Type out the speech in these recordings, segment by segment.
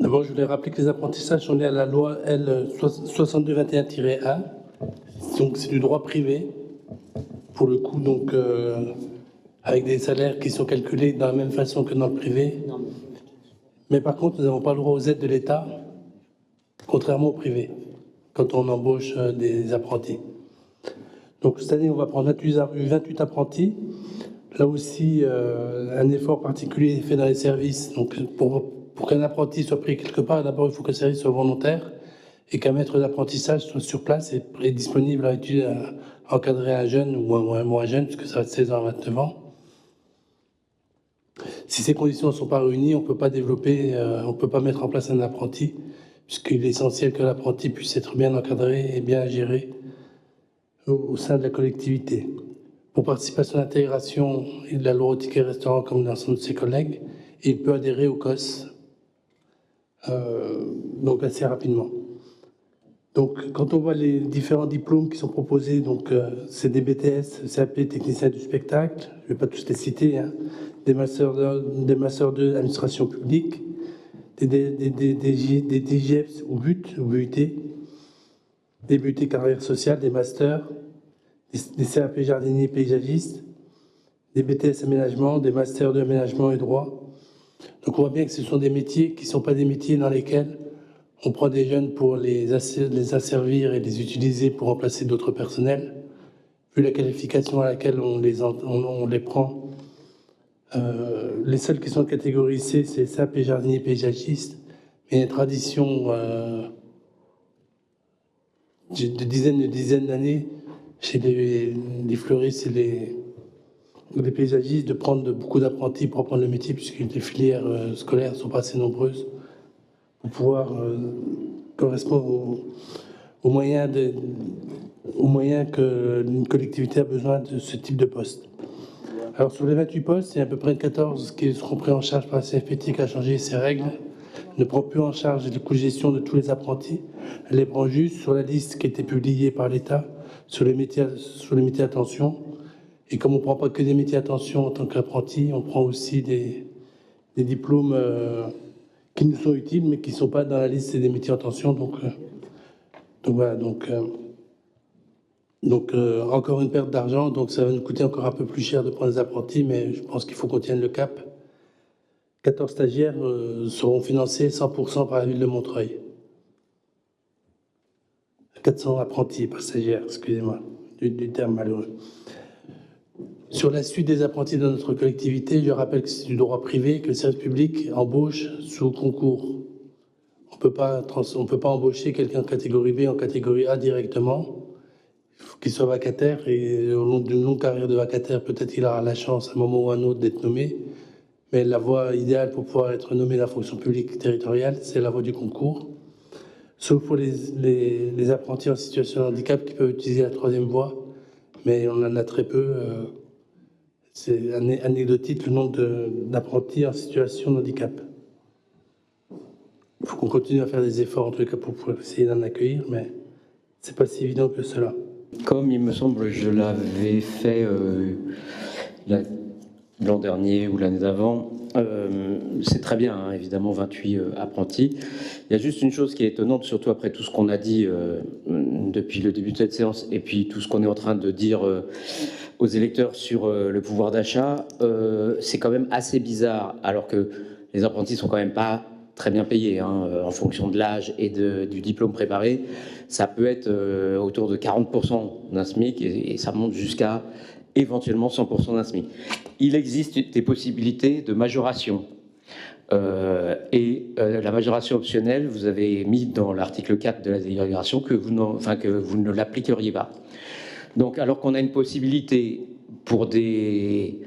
D'abord, je voulais rappeler que les apprentissages sont liés à la loi L 6221-1, donc c'est du droit privé, pour le coup, donc avec des salaires qui sont calculés de la même façon que dans le privé. Mais par contre, nous n'avons pas le droit aux aides de l'État, contrairement au privé, quand on embauche des apprentis. Donc cette année, on va prendre 28 apprentis. Là aussi, un effort particulier est fait dans les services. Donc pour qu'un apprenti soit pris quelque part, d'abord, il faut que le service soit volontaire et qu'un maître d'apprentissage soit sur place et disponible à encadrer un jeune ou un moins jeune, puisque ça va de 16 ans à 29 ans. Si ces conditions ne sont pas réunies, on ne peut pas développer, on ne peut pas mettre en place un apprenti, puisqu'il est essentiel que l'apprenti puisse être bien encadré et bien géré au sein de la collectivité. Pour participer à son intégration, il a le droit au ticket restaurant comme l'ensemble de ses collègues, et il peut adhérer au COS, donc assez rapidement. Donc, quand on voit les différents diplômes qui sont proposés, donc c'est des BTS, CAP, technicien du spectacle, je ne vais pas tous les citer, hein, des masters 2 administration publique, des DGEPS ou BUT, des BUT carrière sociale, des masters, des CAP jardinier paysagiste, des BTS aménagement, des masters de aménagement et droit. Donc on voit bien que ce sont des métiers qui ne sont pas des métiers dans lesquels on prend des jeunes pour les asservir et les utiliser pour remplacer d'autres personnels. Vu la qualification à laquelle on les prend, les seuls qui sont de catégorie C, c'est SAP et jardinier paysagiste, mais il y a une tradition de dizaines d'années chez les fleuristes et les paysagistes de prendre beaucoup d'apprentis pour apprendre le métier, puisque les filières scolaires ne sont pas assez nombreuses pour pouvoir correspondre aux moyens qu'une collectivité a besoin de ce type de poste. Alors sur les 28 postes, il y a à peu près 14 qui seront pris en charge par la CFPT qui a changé ses règles, ne prend plus en charge les coûts de gestion de tous les apprentis, elle les prend juste sur la liste qui a été publiée par l'État sur les métiers à tension. Et comme on ne prend pas que des métiers à tension en tant qu'apprenti, on prend aussi des diplômes qui nous sont utiles, mais qui ne sont pas dans la liste des métiers en tension. Donc voilà, encore une perte d'argent, donc ça va nous coûter encore un peu plus cher de prendre des apprentis, mais je pense qu'il faut qu'on tienne le cap. 14 stagiaires seront financés 100% par la ville de Montreuil. 400 apprentis par stagiaire, excusez-moi, du terme malheureux. Sur la suite des apprentis dans notre collectivité, je rappelle que c'est du droit privé, que le service public embauche sous concours. On peut pas embaucher quelqu'un en catégorie B, en catégorie A directement. Il faut qu'il soit vacataire et au long d'une longue carrière de vacataire, peut-être qu'il aura la chance à un moment ou à un autre d'être nommé. Mais la voie idéale pour pouvoir être nommé dans la fonction publique territoriale, c'est la voie du concours. Sauf pour les apprentis en situation de handicap qui peuvent utiliser la troisième voie, mais on en a très peu. C'est anecdotique le nombre d'apprentis en situation de handicap. Il faut qu'on continue à faire des efforts, en tout cas, pour essayer d'en accueillir, mais c'est pas si évident que cela. Comme il me semble, je l'avais fait l'an dernier ou l'année d'avant, c'est très bien, hein, évidemment, 28 apprentis. Il y a juste une chose qui est étonnante, surtout après tout ce qu'on a dit depuis le début de cette séance, et puis tout ce qu'on est en train de dire aux électeurs sur le pouvoir d'achat, c'est quand même assez bizarre, alors que les apprentis sont quand même pas très bien payés, hein, en fonction de l'âge et du diplôme préparé. Ça peut être autour de 40% d'un SMIC et ça monte jusqu'à éventuellement 100% d'un SMIC. Il existe des possibilités de majoration. La majoration optionnelle, vous avez mis dans l'article 4 de la délibération que vous ne l'appliqueriez pas. Donc, alors qu'on a une possibilité pour des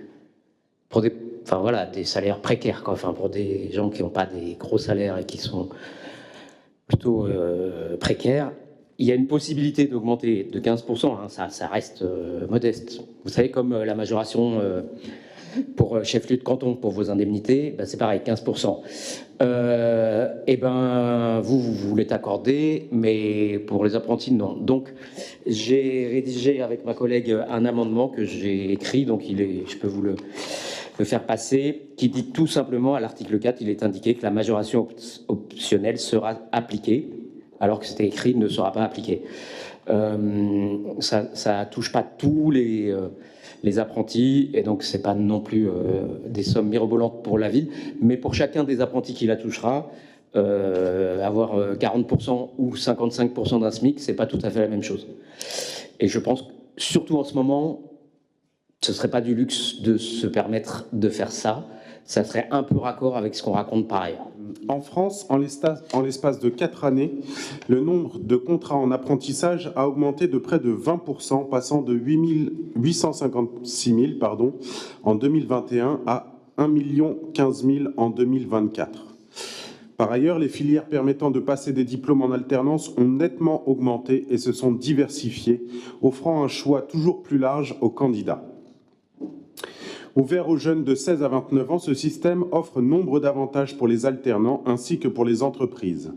salaires précaires, quoi, enfin, pour des gens qui n'ont pas des gros salaires et qui sont plutôt précaires, il y a une possibilité d'augmenter de 15%, hein, ça reste modeste. Vous savez, comme la majoration pour chef-lieu de canton, pour vos indemnités, ben c'est pareil, 15%. Vous l'êtes accordé, mais pour les apprentis, non. Donc, j'ai rédigé avec ma collègue un amendement que j'ai écrit, donc je peux vous le de faire passer, qui dit tout simplement à l'article 4, il est indiqué que la majoration optionnelle sera appliquée, alors que c'était écrit ne sera pas appliquée. Ça touche pas tous les apprentis, et donc c'est pas non plus des sommes mirobolantes pour la ville, mais pour chacun des apprentis qui la touchera, avoir 40% ou 55% d'un SMIC, c'est pas tout à fait la même chose. Et je pense, surtout en ce moment, ce serait pas du luxe de se permettre de faire ça. Ça serait un peu raccord avec ce qu'on raconte par ailleurs. En France, en l'espace de 4 années, le nombre de contrats en apprentissage a augmenté de près de 20%, passant de 856 000 en 2021 à 1 15 000 en 2024. Par ailleurs, les filières permettant de passer des diplômes en alternance ont nettement augmenté et se sont diversifiées, offrant un choix toujours plus large aux candidats. Ouvert aux jeunes de 16 à 29 ans, ce système offre nombre d'avantages pour les alternants ainsi que pour les entreprises.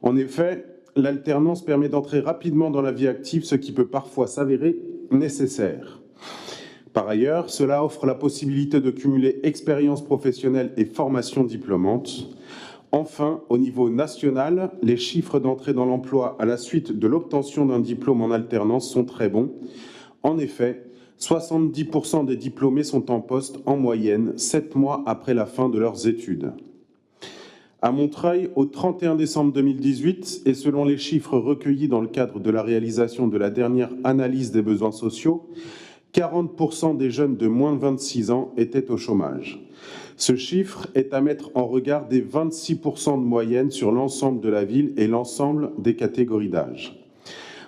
En effet, l'alternance permet d'entrer rapidement dans la vie active, ce qui peut parfois s'avérer nécessaire. Par ailleurs, cela offre la possibilité de cumuler expérience professionnelle et formation diplômante. Enfin, au niveau national, les chiffres d'entrée dans l'emploi à la suite de l'obtention d'un diplôme en alternance sont très bons. En effet, 70% des diplômés sont en poste en moyenne 7 mois après la fin de leurs études. À Montreuil, au 31 décembre 2018, et selon les chiffres recueillis dans le cadre de la réalisation de la dernière analyse des besoins sociaux, 40% des jeunes de moins de 26 ans étaient au chômage. Ce chiffre est à mettre en regard des 26% de moyenne sur l'ensemble de la ville et l'ensemble des catégories d'âge.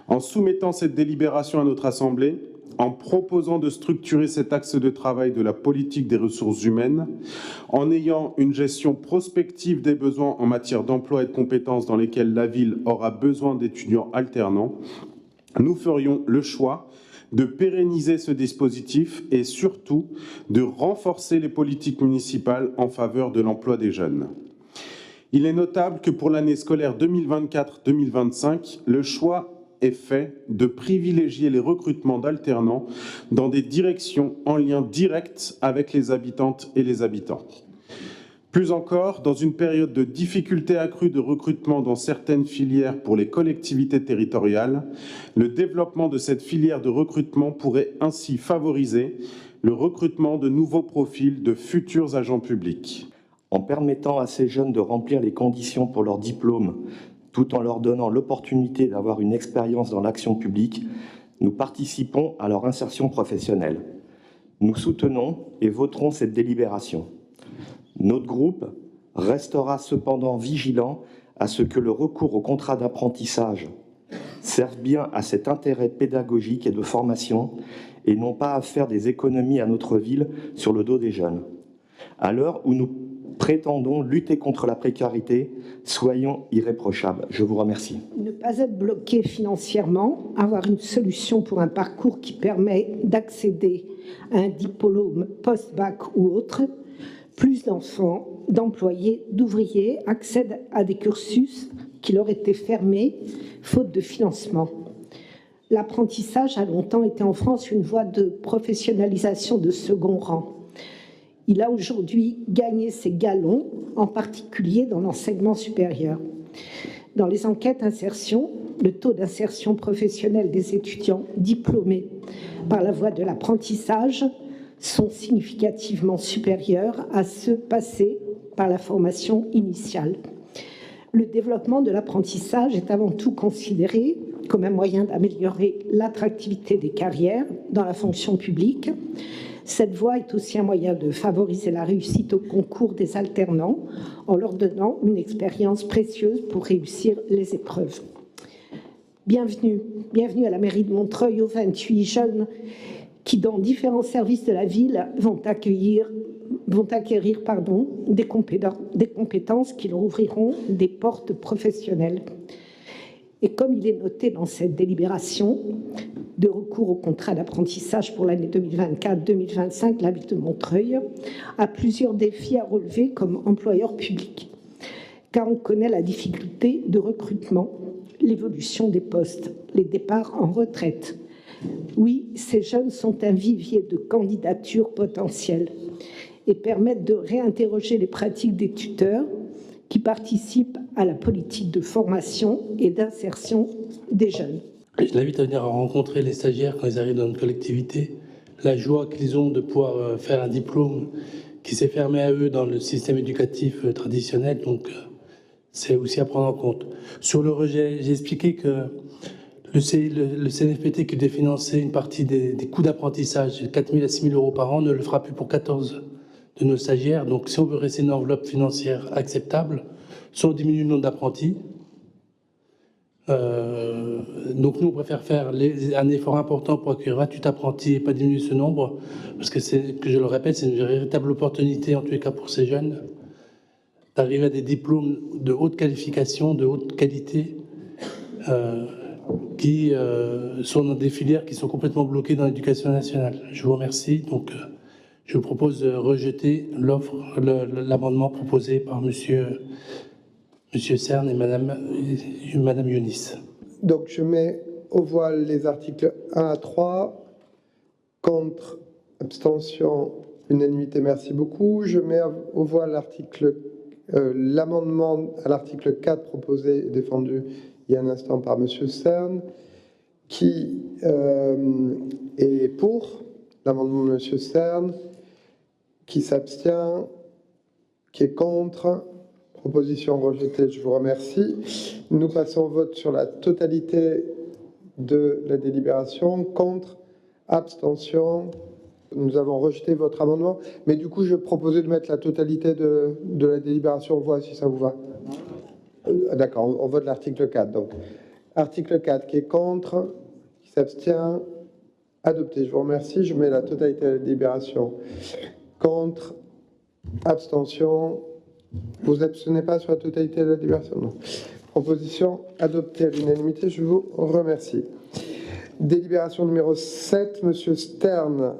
En soumettant cette délibération à notre Assemblée, en proposant de structurer cet axe de travail de la politique des ressources humaines, en ayant une gestion prospective des besoins en matière d'emploi et de compétences dans lesquels la ville aura besoin d'étudiants alternants, nous ferions le choix de pérenniser ce dispositif et surtout de renforcer les politiques municipales en faveur de l'emploi des jeunes. Il est notable que pour l'année scolaire 2024-2025, le choix est fait de privilégier les recrutements d'alternants dans des directions en lien direct avec les habitantes et les habitants. Plus encore, dans une période de difficulté accrue de recrutement dans certaines filières pour les collectivités territoriales, le développement de cette filière de recrutement pourrait ainsi favoriser le recrutement de nouveaux profils de futurs agents publics. En permettant à ces jeunes de remplir les conditions pour leur diplôme, tout en leur donnant l'opportunité d'avoir une expérience dans l'action publique, nous participons à leur insertion professionnelle. Nous soutenons et voterons cette délibération. Notre groupe restera cependant vigilant à ce que le recours au contrat d'apprentissage serve bien à cet intérêt pédagogique et de formation et non pas à faire des économies à notre ville sur le dos des jeunes. À l'heure où nous prétendons lutter contre la précarité, soyons irréprochables. Je vous remercie. Ne pas être bloqué financièrement, avoir une solution pour un parcours qui permet d'accéder à un diplôme post-bac ou autre. Plus d'enfants, d'employés, d'ouvriers accèdent à des cursus qui leur étaient fermés, faute de financement. L'apprentissage a longtemps été en France une voie de professionnalisation de second rang. Il a aujourd'hui gagné ses galons, en particulier dans l'enseignement supérieur. Dans les enquêtes insertion, le taux d'insertion professionnelle des étudiants diplômés par la voie de l'apprentissage sont significativement supérieurs à ceux passés par la formation initiale. Le développement de l'apprentissage est avant tout considéré comme un moyen d'améliorer l'attractivité des carrières dans la fonction publique. Cette voie est aussi un moyen de favoriser la réussite au concours des alternants en leur donnant une expérience précieuse pour réussir les épreuves. Bienvenue à la mairie de Montreuil aux 28 jeunes qui, dans différents services de la ville, vont acquérir des compétences qui leur ouvriront des portes professionnelles. Et comme il est noté dans cette délibération de recours au contrat d'apprentissage pour l'année 2024-2025, la ville de Montreuil a plusieurs défis à relever comme employeur public, car on connaît la difficulté de recrutement, l'évolution des postes, les départs en retraite. Oui, ces jeunes sont un vivier de candidatures potentielles. et permettre de réinterroger les pratiques des tuteurs qui participent à la politique de formation et d'insertion des jeunes. Je l'invite à venir rencontrer les stagiaires quand ils arrivent dans notre collectivité. La joie qu'ils ont de pouvoir faire un diplôme qui s'est fermé à eux dans le système éducatif traditionnel. Donc, c'est aussi à prendre en compte. Sur le rejet, j'ai expliqué que le CNFPT qui devait financer une partie des coûts d'apprentissage, 4 000 à 6 000 euros par an, ne le fera plus pour 14 de nos stagiaires. Donc, si on veut rester une enveloppe financière acceptable, soit on diminue le nombre d'apprentis. Donc, nous, on préfère faire un effort important pour accueillir 28 apprentis et pas diminuer ce nombre, parce que, je le répète, c'est une véritable opportunité, en tous les cas pour ces jeunes, d'arriver à des diplômes de haute qualification, de haute qualité, qui sont dans des filières qui sont complètement bloquées dans l'éducation nationale. Je vous remercie. Donc, je vous propose de rejeter l'amendement proposé par Monsieur Cern et Madame Younis. Donc, je mets aux voix les articles 1 à 3. Contre, abstention, unanimité, merci beaucoup. Je mets aux voix l'amendement à l'article 4 proposé et défendu il y a un instant par Monsieur Cern, qui est pour l'amendement de Monsieur Cern, qui s'abstient, qui est contre. Proposition rejetée, je vous remercie. Nous passons au vote sur la totalité de la délibération. Contre, abstention. Nous avons rejeté votre amendement, mais du coup, je proposais de mettre la totalité de la délibération en voix, si ça vous va. D'accord, on vote l'article 4. Donc, article 4 qui est contre, qui s'abstient, adopté. Je vous remercie. Je mets la totalité de la délibération. Contre, abstention. Vous abstenez pas sur la totalité de la délibération? Non. Proposition adoptée à l'unanimité. Je vous remercie. Délibération numéro 7, Monsieur Stern.